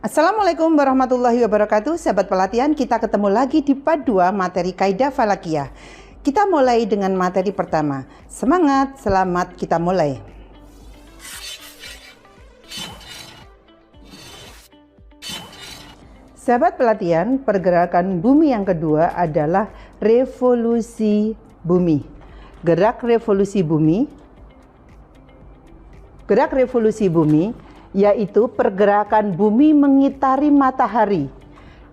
Assalamualaikum warahmatullahi wabarakatuh. Sahabat pelatihan, kita ketemu lagi di part 2 materi Kaidah Falakiyah. Kita mulai dengan materi pertama. Semangat, selamat, kita mulai. Sahabat pelatihan, pergerakan bumi yang kedua adalah revolusi bumi. Gerak revolusi bumi yaitu pergerakan bumi mengitari matahari.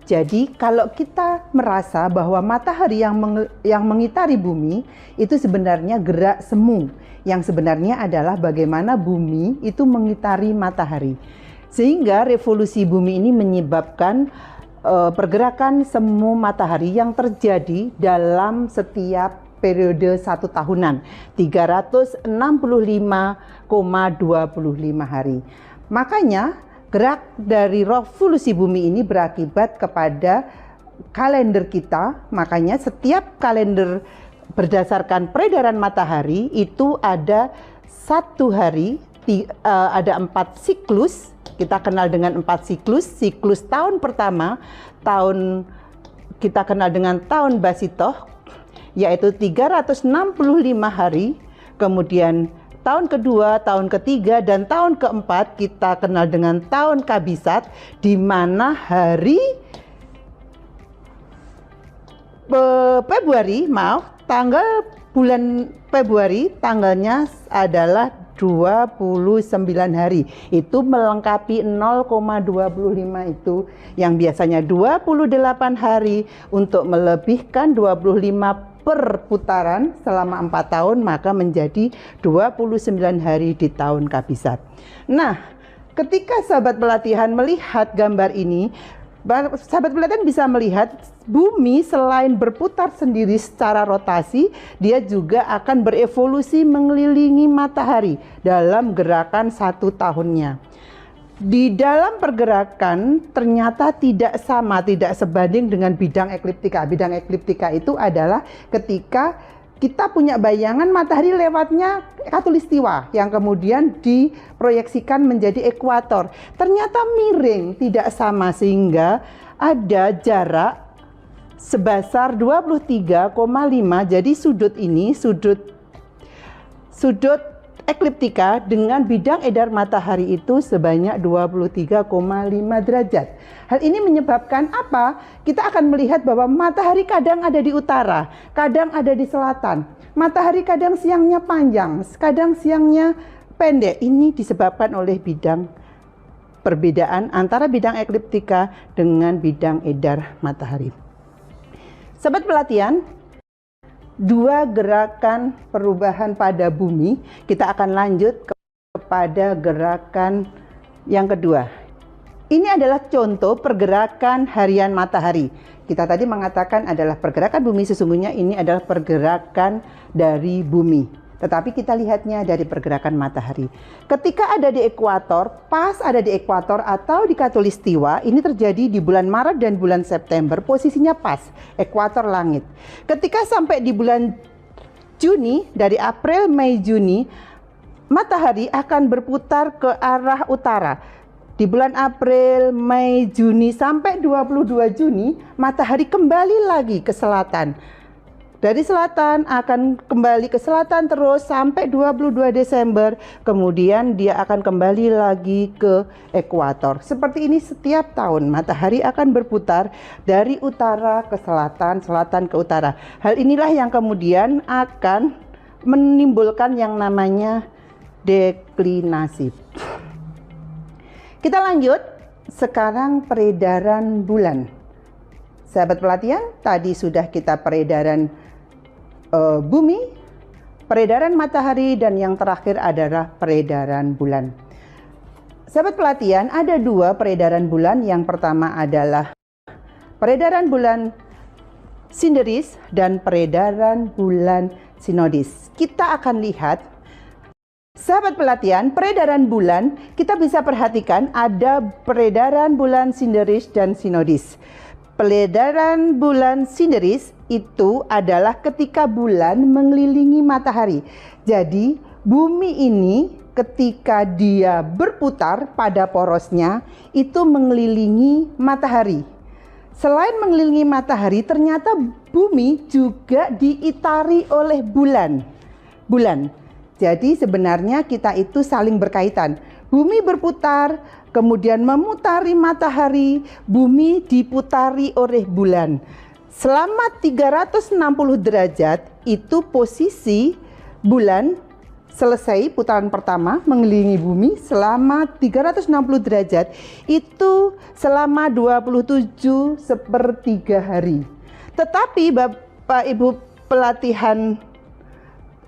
Jadi kalau kita merasa bahwa matahari yang mengitari bumi itu sebenarnya gerak semu, yang sebenarnya adalah bagaimana bumi itu mengitari matahari. Sehingga revolusi bumi ini menyebabkan pergerakan semu matahari yang terjadi dalam setiap periode 1 tahunan, 365,25 hari. Makanya gerak dari revolusi bumi ini berakibat kepada kalender kita. Makanya setiap kalender berdasarkan peredaran matahari itu ada 1 hari, ada 4 siklus. Kita kenal dengan 4 siklus. Siklus tahun pertama, kita kenal dengan tahun Basitoh, yaitu 365 hari. Kemudian tahun kedua, tahun ketiga, dan tahun keempat kita kenal dengan tahun Kabisat, di mana hari bulan Februari tanggalnya adalah 29 hari. Itu melengkapi 0,25 itu yang biasanya 28 hari untuk melebihkan 25 perputaran selama 4 tahun, maka menjadi 29 hari di tahun Kabisat. Nah, ketika sahabat pelatihan melihat gambar ini, sahabat pelatihan bisa melihat bumi selain berputar sendiri secara rotasi, dia juga akan berevolusi mengelilingi matahari dalam gerakan 1 tahunnya. Di dalam pergerakan ternyata tidak sama, tidak sebanding dengan bidang ekliptika. Bidang ekliptika itu adalah ketika kita punya bayangan matahari lewatnya khatulistiwa yang kemudian diproyeksikan menjadi ekuator. Ternyata miring, tidak sama, sehingga ada jarak sebesar 23,5. Jadi sudut ini, sudut ekliptika dengan bidang edar matahari itu sebanyak 23,5 derajat. Hal ini menyebabkan apa? Kita akan melihat bahwa matahari kadang ada di utara, kadang ada di selatan. Matahari kadang siangnya panjang, kadang siangnya pendek. Ini disebabkan oleh perbedaan antara bidang ekliptika dengan bidang edar matahari. Sahabat pelatihan, 2 gerakan perubahan pada bumi, kita akan lanjut kepada gerakan yang kedua. Ini adalah contoh pergerakan harian matahari. Kita tadi mengatakan adalah pergerakan bumi, sesungguhnya ini adalah pergerakan dari bumi. Tetapi kita lihatnya dari pergerakan matahari. Ketika ada di ekuator, pas ada di ekuator atau di khatulistiwa, ini terjadi di bulan Maret dan bulan September, posisinya pas, ekuator langit. Ketika sampai di bulan Juni, dari April, Mei, Juni, matahari akan berputar ke arah utara. Di bulan April, Mei, Juni sampai 22 Juni, matahari kembali lagi ke selatan. Dari selatan akan kembali ke selatan terus sampai 22 Desember. Kemudian dia akan kembali lagi ke ekuator. Seperti ini setiap tahun matahari akan berputar dari utara ke selatan, selatan ke utara. Hal inilah yang kemudian akan menimbulkan yang namanya deklinasi. Kita lanjut. Sekarang peredaran bulan. Sahabat pelatihan, tadi sudah kita peredaran bumi, peredaran matahari, dan yang terakhir adalah peredaran bulan. Sahabat pelatihan, ada 2 peredaran bulan. Yang pertama adalah peredaran bulan sideris dan peredaran bulan sinodis. Kita akan lihat, sahabat pelatihan, peredaran bulan kita bisa perhatikan ada peredaran bulan sideris dan sinodis. Peredaran bulan sideris itu adalah ketika bulan mengelilingi matahari. Jadi bumi ini ketika dia berputar pada porosnya itu mengelilingi matahari. Selain mengelilingi matahari, ternyata bumi juga diitari oleh bulan. Jadi sebenarnya kita itu saling berkaitan. Bumi berputar, kemudian memutari matahari, bumi diputari oleh bulan. Selama 360 derajat itu posisi bulan selesai putaran pertama mengelilingi bumi selama 360 derajat itu selama 27/3 hari. Tetapi Bapak Ibu pelatihan,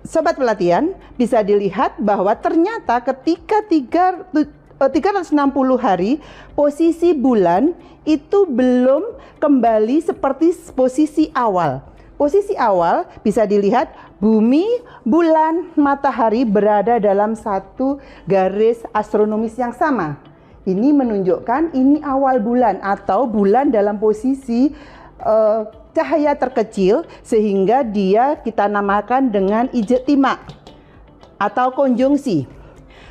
sobat pelatihan, bisa dilihat bahwa ternyata ketika 360 hari posisi bulan itu belum kembali seperti posisi awal. Posisi awal bisa dilihat bumi, bulan, matahari berada dalam satu garis astronomis yang sama. Ini menunjukkan ini awal bulan atau bulan dalam posisi cahaya terkecil, sehingga dia kita namakan dengan ijtima atau konjungsi.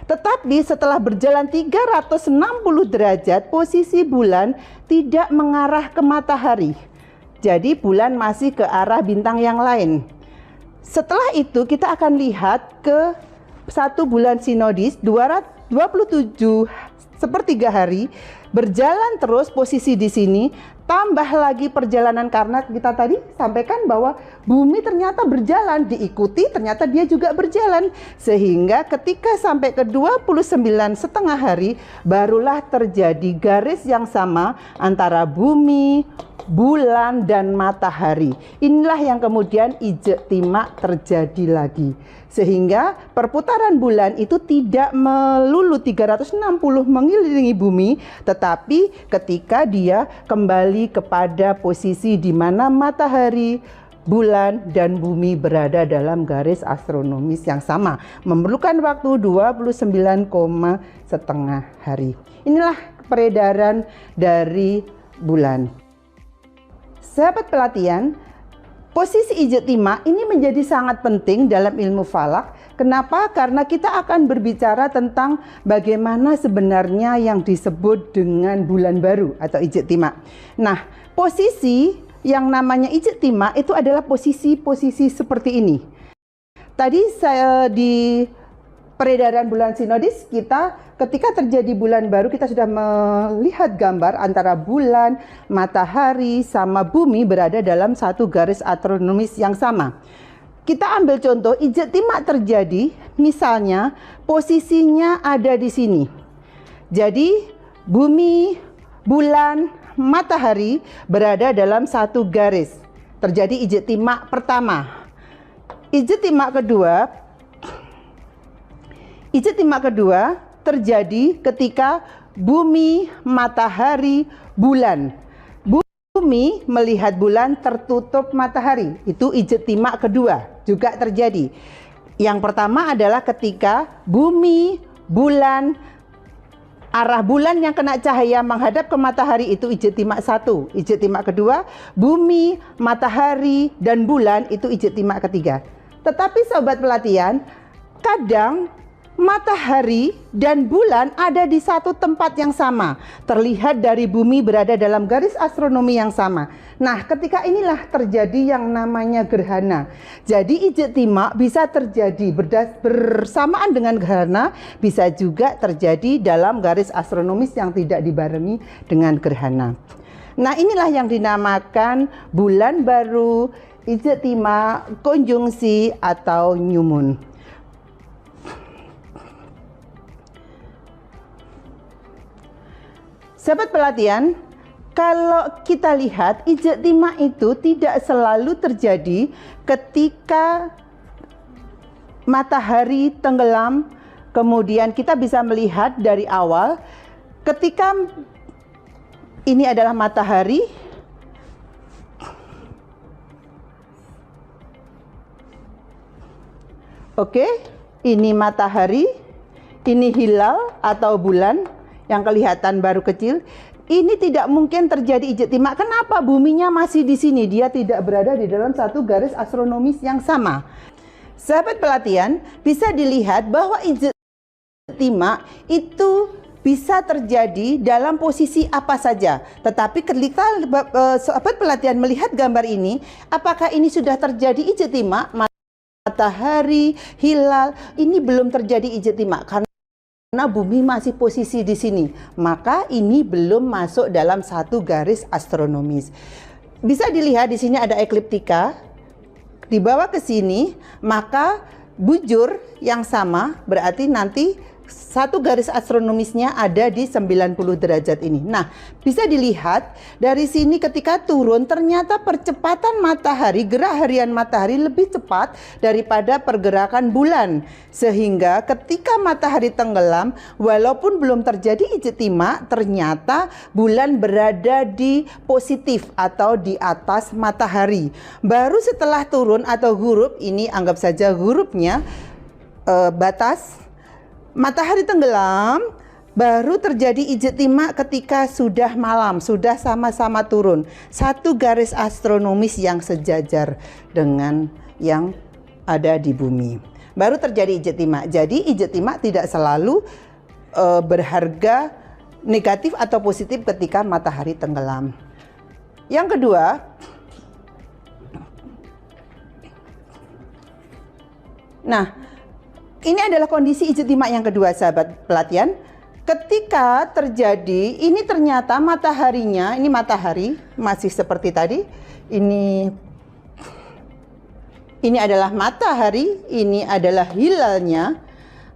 Tetapi setelah berjalan 360 derajat, posisi bulan tidak mengarah ke matahari. Jadi bulan masih ke arah bintang yang lain. Setelah itu kita akan lihat ke satu bulan sinodis 27/3 hari berjalan terus posisi di sini, tambah lagi perjalanan karena kita tadi sampaikan bahwa bumi ternyata berjalan, diikuti ternyata dia juga berjalan, sehingga ketika sampai ke 29,5 hari barulah terjadi garis yang sama antara bumi, bulan dan matahari. Inilah yang kemudian ijtima terjadi lagi, sehingga perputaran bulan itu tidak melulu 360 mengelilingi bumi, tetapi ketika dia kembali kepada posisi di mana matahari, bulan dan bumi berada dalam garis astronomis yang sama, memerlukan waktu 29,5 hari. Inilah peredaran dari bulan. Sahabat pelatihan, posisi ijtima ini menjadi sangat penting dalam ilmu falak. Kenapa? Karena kita akan berbicara tentang bagaimana sebenarnya yang disebut dengan bulan baru atau ijtima. Nah, posisi yang namanya ijtima itu adalah posisi-posisi seperti ini. Tadi saya di peredaran bulan sinodis, kita ketika terjadi bulan baru kita sudah melihat gambar antara bulan, matahari sama bumi berada dalam satu garis astronomis yang sama. Kita ambil contoh ijtima terjadi, misalnya posisinya ada di sini. Jadi bumi, bulan, matahari berada dalam satu garis. Terjadi ijtima pertama. Ijtima kedua terjadi ketika bumi, matahari, bulan. Bumi melihat bulan tertutup matahari. Itu ijtima kedua juga terjadi. Yang pertama adalah ketika bumi, bulan, arah bulan yang kena cahaya menghadap ke matahari, itu ijtima 1. Ijtima kedua, bumi, matahari, dan bulan, itu ijtima ketiga. Tetapi sobat pelatihan, kadang matahari dan bulan ada di satu tempat yang sama, terlihat dari bumi berada dalam garis astronomi yang sama. Nah, ketika inilah terjadi yang namanya gerhana. Jadi ijtima bisa terjadi bersamaan dengan gerhana, bisa juga terjadi dalam garis astronomis yang tidak dibarengi dengan gerhana. Nah, inilah yang dinamakan bulan baru, ijtima, konjungsi atau new moon. Sahabat pelatihan, kalau kita lihat ijtima itu tidak selalu terjadi ketika matahari tenggelam, kemudian kita bisa melihat dari awal ketika ini adalah matahari, oke, ini matahari, ini hilal atau bulan yang kelihatan baru kecil. Ini tidak mungkin terjadi ijtima. Kenapa? Buminya masih di sini, dia tidak berada di dalam satu garis astronomis yang sama. Sahabat pelatihan, bisa dilihat bahwa ijtima ijetima itu bisa terjadi dalam posisi apa saja. Tetapi ketika sahabat pelatihan melihat gambar ini, apakah ini sudah terjadi ijetima? Matahari, hilal, ini belum terjadi ijetima karena bumi masih posisi di sini, maka ini belum masuk dalam satu garis astronomis. Bisa dilihat di sini ada ekliptika, dibawa ke sini, maka bujur yang sama berarti nanti satu garis astronomisnya ada di 90 derajat ini. Nah, bisa dilihat dari sini ketika turun ternyata percepatan matahari, gerak harian matahari lebih cepat daripada pergerakan bulan. Sehingga ketika matahari tenggelam, walaupun belum terjadi ijetima, ternyata bulan berada di positif atau di atas matahari. Baru setelah turun atau huruf, ini anggap saja hurufnya batas, matahari tenggelam, baru terjadi ijetima ketika sudah malam, sudah sama-sama turun. Satu garis astronomis yang sejajar dengan yang ada di bumi. Baru terjadi ijetima. Jadi ijetima tidak selalu berharga negatif atau positif ketika matahari tenggelam. Yang kedua, nah, ini adalah kondisi ijetima yang kedua, sahabat pelatihan. Ketika terjadi, ini ternyata mataharinya, ini matahari masih seperti tadi. Ini adalah matahari, ini adalah hilalnya.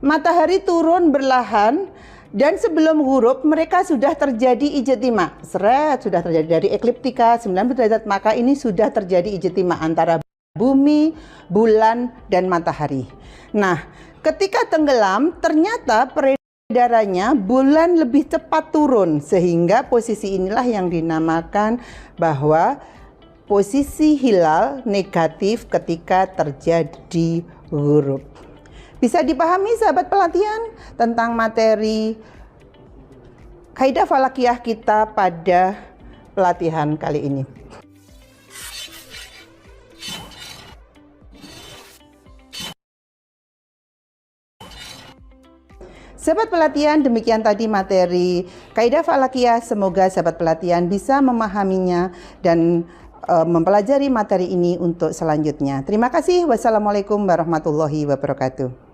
Matahari turun berlahan dan sebelum huruf mereka sudah terjadi ijetima. Seret, sudah terjadi dari ekliptika 90 derajat, maka ini sudah terjadi ijetima antara bumi, bulan, dan matahari. Nah, ketika tenggelam, ternyata peredarannya bulan lebih cepat turun, sehingga posisi inilah yang dinamakan bahwa posisi hilal negatif ketika terjadi huruf. Bisa dipahami, sahabat pelatihan, tentang materi kaidah falakiyah kita pada pelatihan kali ini. Sahabat pelatihan, demikian tadi materi kaidah falakiyah. Semoga sahabat pelatihan bisa memahaminya dan mempelajari materi ini untuk selanjutnya. Terima kasih. Wassalamualaikum warahmatullahi wabarakatuh.